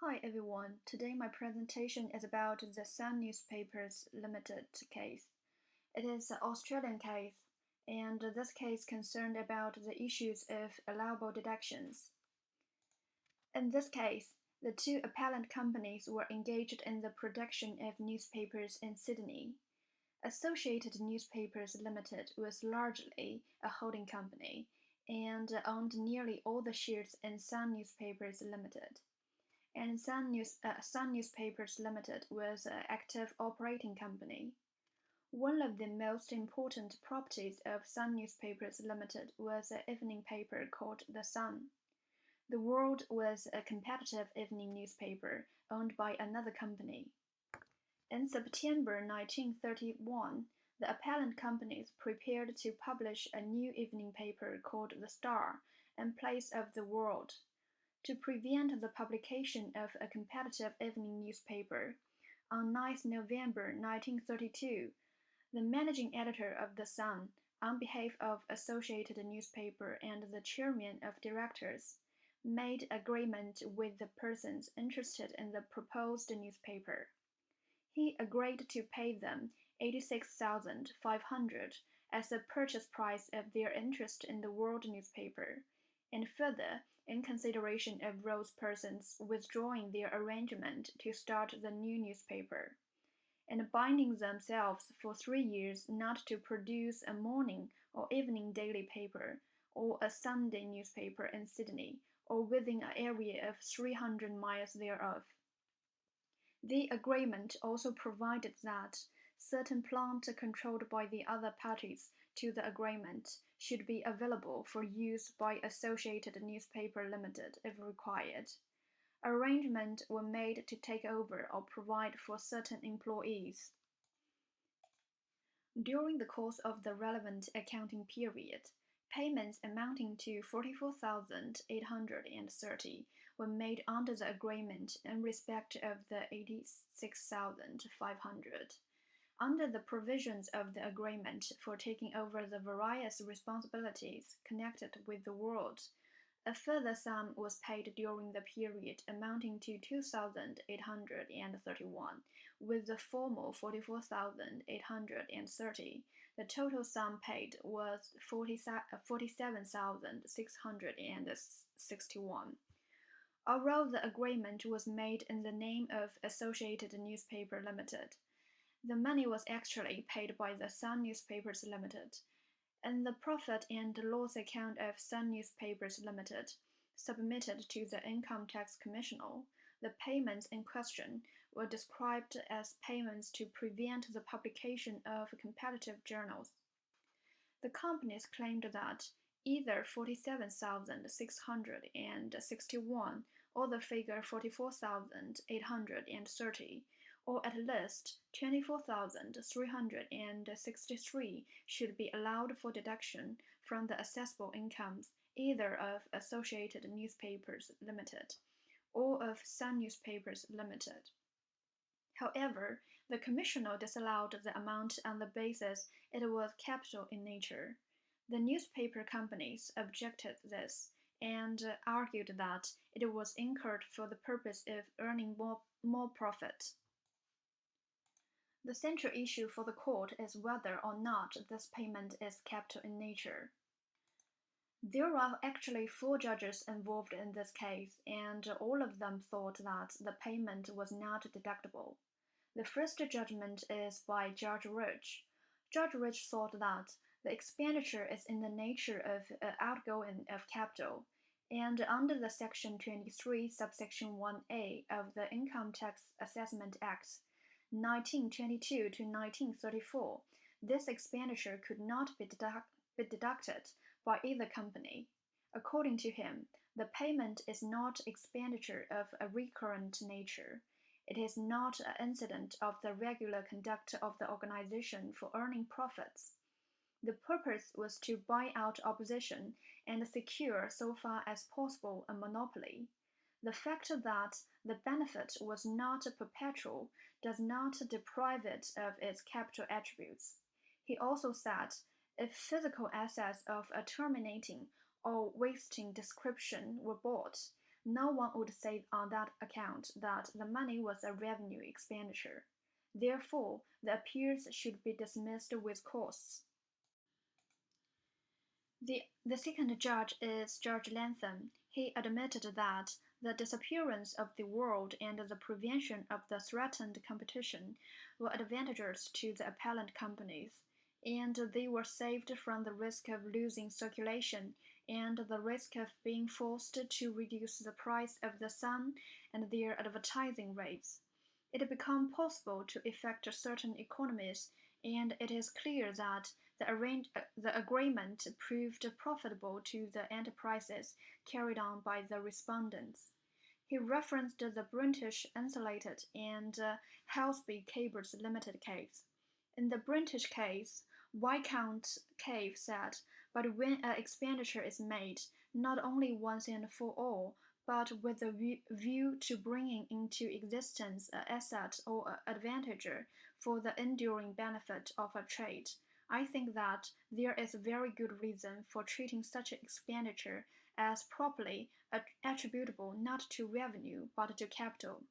Hi everyone, today my presentation is about the Sun Newspapers Ltd case. It is an Australian case, and this case concerned about the issues of allowable deductions. In this case, the two appellant companies were engaged in the production of newspapers in Sydney. Associated Newspapers Ltd was largely a holding company and owned nearly all the shares in Sun Newspapers Ltd. And Sun Newspapers Ltd was an active operating company. One of the most important properties of Sun Newspapers Ltd was an evening paper called The Sun. The World was a competitive evening newspaper owned by another company. In September 1931, the appellant companies prepared to publish a new evening paper called The Star in place of The World. To prevent the publication of a competitive evening newspaper, on 9 November 1932, the managing editor of The Sun, on behalf of Associated Newspaper and the chairman of directors, made agreement with the persons interested in the proposed newspaper. He agreed to pay them $86,500 as the purchase price of their interest in the World newspaper, and further, in consideration of those persons withdrawing their arrangement to start the new newspaper, and binding themselves for 3 years not to produce a morning or evening daily paper or a Sunday newspaper in Sydney or within an area of 300 miles thereof. The agreement also provided that certain plant controlled by the other parties to the agreement should be available for use by Associated Newspaper Ltd if required. Arrangements were made to take over or provide for certain employees. During the course of the relevant accounting period, payments amounting to $44,830 were made under the agreement in respect of the $86,500. Under the provisions of the agreement for taking over the various responsibilities connected with the World, a further sum was paid during the period amounting to $2,831, with the formal $44,830. The total sum paid was $47,661. Although the agreement was made in the name of Associated Newspaper Ltd, the money was actually paid by the Sun Newspapers Ltd. In the profit and loss account of Sun Newspapers Ltd, submitted to the Income Tax Commissioner, the payments in question were described as payments to prevent the publication of competitive journals. The companies claimed that either $47,661 or the figure $44,830, or at least $24,363 should be allowed for deduction from the assessable incomes either of Associated Newspapers Ltd or of Sun Newspapers Ltd. However, the Commissioner disallowed the amount on the basis it was capital in nature. The newspaper companies objected this and argued that it was incurred for the purpose of earning more profit. The central issue for the court is whether or not this payment is capital in nature. There are actually 4 judges involved in this case, and all of them thought that the payment was not deductible. The first judgment is by Judge Rich. Judge Rich thought that the expenditure is in the nature of outgoing of capital, and under the Section 23, subsection 1A of the Income Tax Assessment Act, 1922 to 1934, this expenditure could not be deducted by either company. According to him, the payment is not expenditure of a recurrent nature. It is not an incident of the regular conduct of the organization for earning profits. The purpose was to buy out opposition and secure, so far as possible, a monopoly. The fact that the benefit was not perpetual does not deprive it of its capital attributes. He also said, if physical assets of a terminating or wasting description were bought, No one would say on that account that the money was a revenue expenditure. Therefore, the appeals should be dismissed with costs. The second judge is Judge Latham. He admitted that the disappearance of the world and the prevention of the threatened competition were advantageous to the appellant companies, and they were saved from the risk of losing circulation and the risk of being forced to reduce the price of the Sun and their advertising rates. It became possible to effect certain economies, and it is clear that the agreement proved profitable to the enterprises carried on by the respondents. He referenced the British Insulated and Helsby Cables Limited case. In the British case, Viscount Cave said, but when an expenditure is made, not only once and for all, but with a view to bringing into existence an asset or advantage for the enduring benefit of a trade, I think that there is very good reason for treating such expenditure as properly attributable not to revenue but to capital.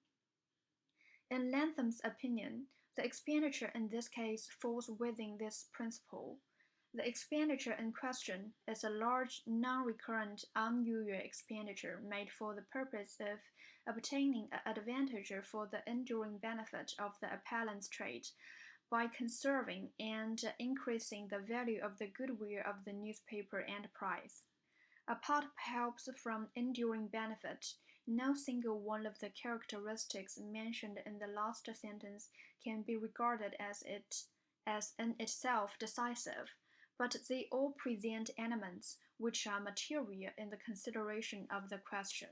In Latham's opinion, the expenditure in this case falls within this principle. The expenditure in question is a large, non-recurrent, unusual expenditure made for the purpose of obtaining an advantage for the enduring benefit of the appellant's trade by conserving and increasing the value of the goodwill of the newspaper enterprise. Apart perhaps from enduring benefit, no single one of the characteristics mentioned in the last sentence can be regarded as in itself decisive, but they all present elements which are material in the consideration of the question.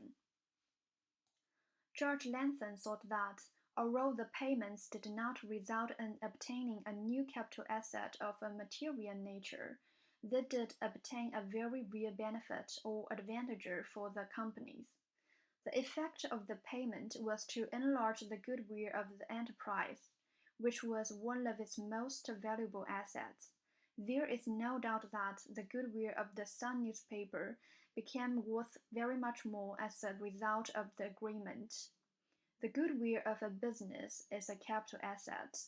Judge Latham thought that, although the payments did not result in obtaining a new capital asset of a material nature, they did obtain a very real benefit or advantage for the companies. The effect of the payment was to enlarge the goodwill of the enterprise, which was one of its most valuable assets. There is no doubt that the goodwill of the Sun newspaper became worth very much more as a result of the agreement. The goodwill of a business is a capital asset,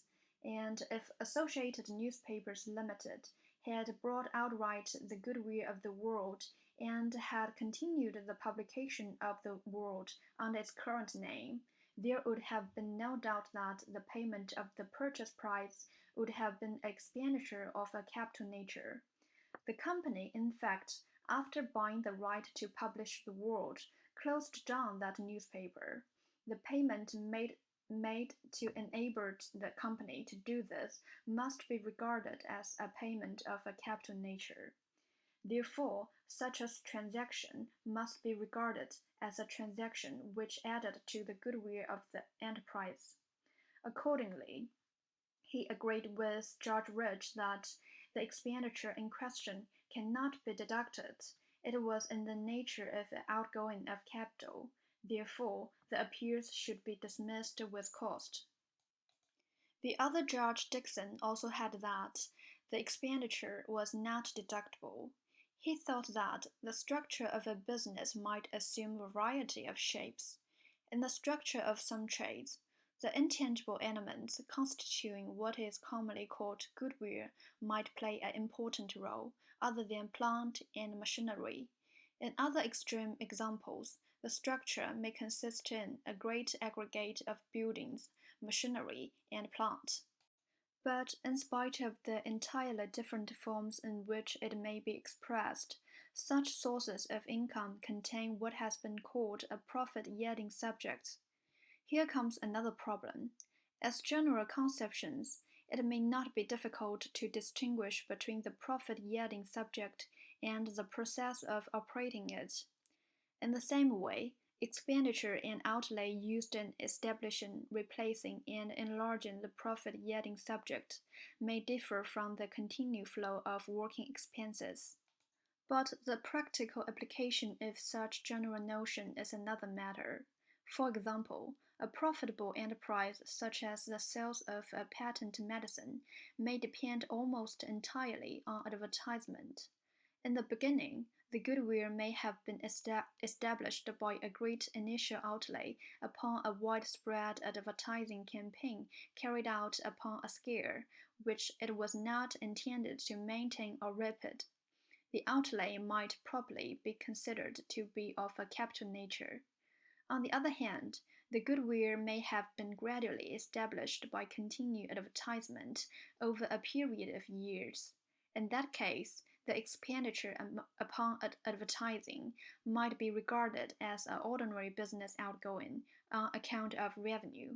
and if Associated Newspapers Ltd. Had brought outright the goodwill of the World and had continued the publication of the World under its current name, there would have been no doubt that the payment of the purchase price would have been expenditure of a capital nature. The company, in fact, after buying the right to publish the World, closed down that newspaper. The payment made to enable the company to do this must be regarded as a payment of a capital nature. Therefore, such a transaction must be regarded as a transaction which added to the goodwill of the enterprise. Accordingly, he agreed with Judge Ridge that the expenditure in question cannot be deducted. It was in the nature of the outgoing of capital. Therefore, the appeals should be dismissed with cost. The other Judge Dixon also had that the expenditure was not deductible. He thought that the structure of a business might assume a variety of shapes. In the structure of some trades, the intangible elements constituting what is commonly called goodwill might play an important role, other than plant and machinery. In other extreme examples, the structure may consist in a great aggregate of buildings, machinery, and plant. But in spite of the entirely different forms in which it may be expressed, such sources of income contain what has been called a profit-yielding subject. Here comes another problem. As general conceptions, it may not be difficult to distinguish between the profit-yielding subject and the process of operating it. In the same way, expenditure and outlay used in establishing, replacing, and enlarging the profit-yielding subject may differ from the continued flow of working expenses. But the practical application of such general notion is another matter. For example, a profitable enterprise such as the sales of a patent medicine may depend almost entirely on advertisement. In the beginning, The goodwill may have been established by a great initial outlay upon a widespread advertising campaign carried out upon a scale which it was not intended to maintain or repeat. The outlay might properly be considered to be of a capital nature. On the other hand, the goodwill may have been gradually established by continued advertisement over a period of years. In that case, the expenditure upon advertising might be regarded as an ordinary business outgoing on account of revenue.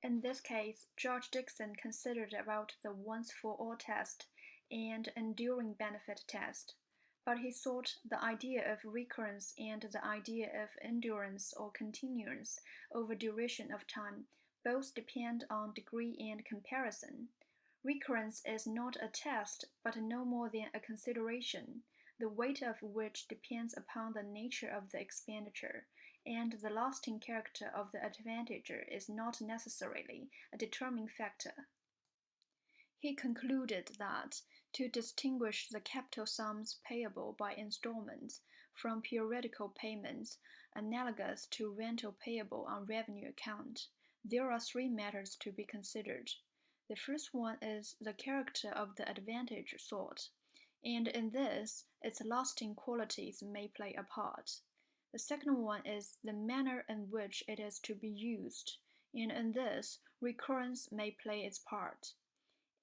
In this case, George Dixon considered about the once-for-all test and enduring benefit test, but he thought the idea of recurrence and the idea of endurance or continuance over duration of time both depend on degree and comparison. Recurrence is not a test, but no more than a consideration, the weight of which depends upon the nature of the expenditure, and the lasting character of the advantager is not necessarily a determining factor. He concluded that to distinguish the capital sums payable by installments from periodical payments analogous to rental payable on revenue account, there are three matters to be considered. The first one is the character of the advantage sought, and in this its lasting qualities may play a part. The second one is the manner in which it is to be used, and in this recurrence may play its part.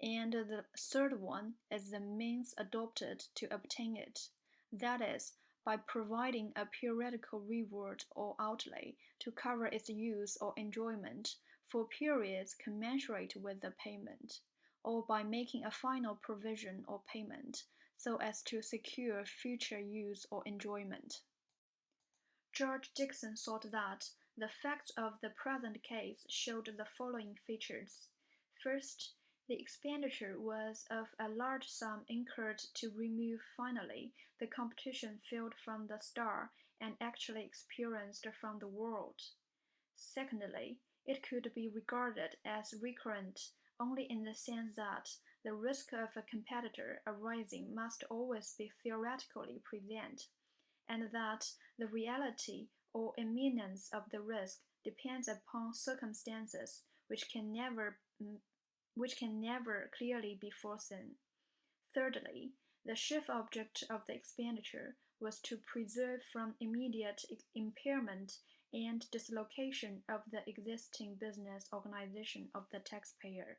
And the third one is the means adopted to obtain it, that is, by providing a periodical reward or outlay to cover its use or enjoyment for periods commensurate with the payment, or by making a final provision or payment so as to secure future use or enjoyment. George Dixon thought that the facts of the present case showed the following features. First, the expenditure was of a large sum incurred to remove finally the competition felt from the star and actually experienced from the world. Secondly, it could be regarded as recurrent only in the sense that the risk of a competitor arising must always be theoretically present, and that the reality or imminence of the risk depends upon circumstances which can never clearly be foreseen. Thirdly, the chief object of the expenditure was to preserve from immediate impairment and dislocation of the existing business organization of the taxpayer.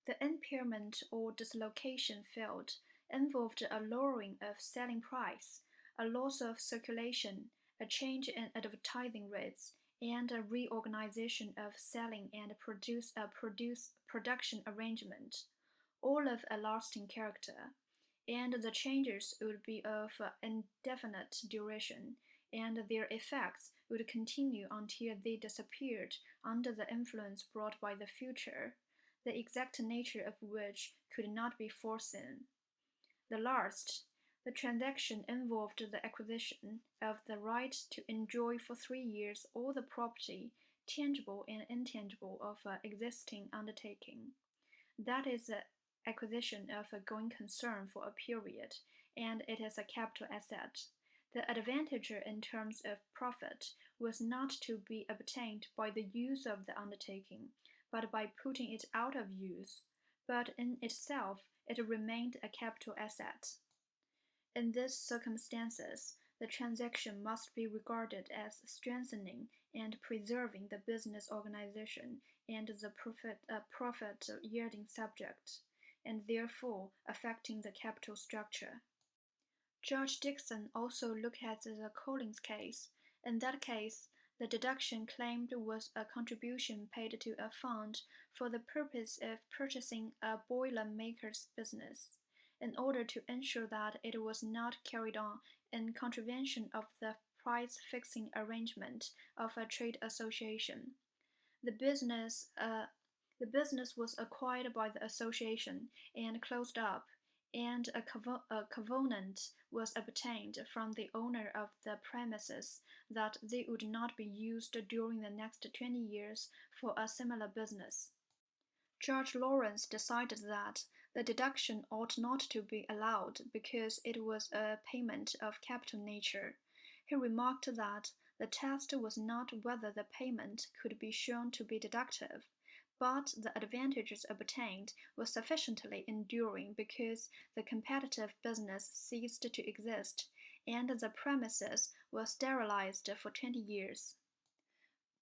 The impairment or dislocation felt involved a lowering of selling price, a loss of circulation, a change in advertising rates, and a reorganization of selling and production arrangement, all of a lasting character, and the changes would be of indefinite duration, and their effects would continue until they disappeared under the influence brought by the future, the exact nature of which could not be foreseen. The last, the transaction involved the acquisition of the right to enjoy for 3 years all the property, tangible and intangible, of an existing undertaking. That is the acquisition of a going concern for a period, and it is a capital asset. The advantage in terms of profit was not to be obtained by the use of the undertaking, but by putting it out of use, but in itself it remained a capital asset. In these circumstances, the transaction must be regarded as strengthening and preserving the business organization and the profit-yielding subject, and therefore affecting the capital structure. George Dixon also looked at the Collins case. In that case, the deduction claimed was a contribution paid to a fund for the purpose of purchasing a boiler-maker's business, in order to ensure that it was not carried on in contravention of the price-fixing arrangement of a trade association. The business was acquired by the association and closed up, and a covenant was obtained from the owner of the premises that they would not be used during the next 20 years for a similar business. George Lawrence decided that The deduction ought not to be allowed because it was a payment of capital nature. He remarked that the test was not whether the payment could be shown to be deductive, but the advantages obtained were sufficiently enduring because the competitive business ceased to exist and the premises were sterilized for 20 years.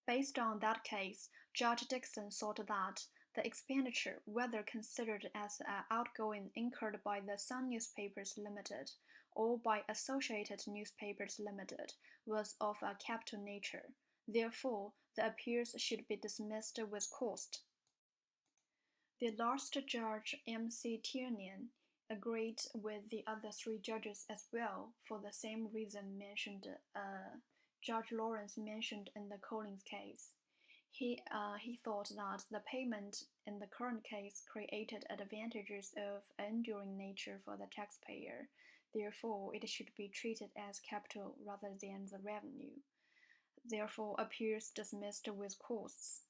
Based on that case, Judge Dixon thought that the expenditure, whether considered as an outgoing incurred by the Sun Newspapers Ltd. Or by Associated Newspapers Ltd., was of a capital nature. Therefore, the appeals should be dismissed with cost. The last judge, M.C. Tiernan, agreed with the other three judges as well for the same reason Judge Lawrence mentioned in the Collins case. He thought that the payment in the current case created advantages of enduring nature for the taxpayer. Therefore, it should be treated as capital rather than the revenue. Therefore, appeals dismissed with costs.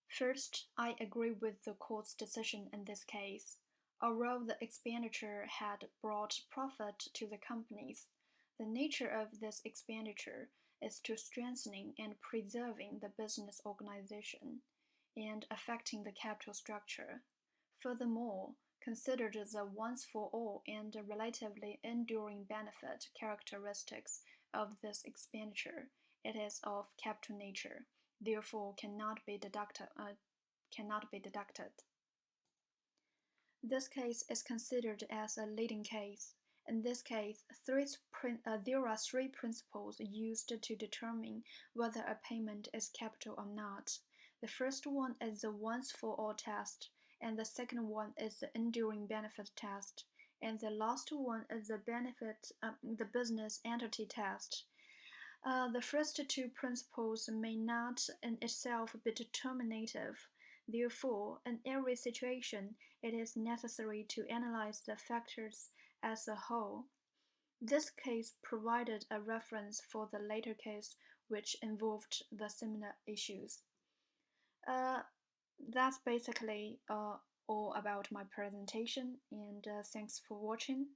First, I agree with the court's decision in this case. Although the expenditure had brought profit to the companies, the nature of this expenditure is to strengthening and preserving the business organization and affecting the capital structure. Furthermore, considered the once-for-all and relatively enduring benefit characteristics of this expenditure, it is of capital nature, therefore cannot be deducted. This case is considered as a leading case. In this case, there are three principles used to determine whether a payment is capital or not. The first one is the once-for-all test, and the second one is the enduring benefit test, and the last one is the business entity test. The first two principles may not in itself be determinative. Therefore, in every situation, it is necessary to analyze the factors as a whole. This case provided a reference for the later case which involved the similar issues. That's basically all about my presentation, and thanks for watching.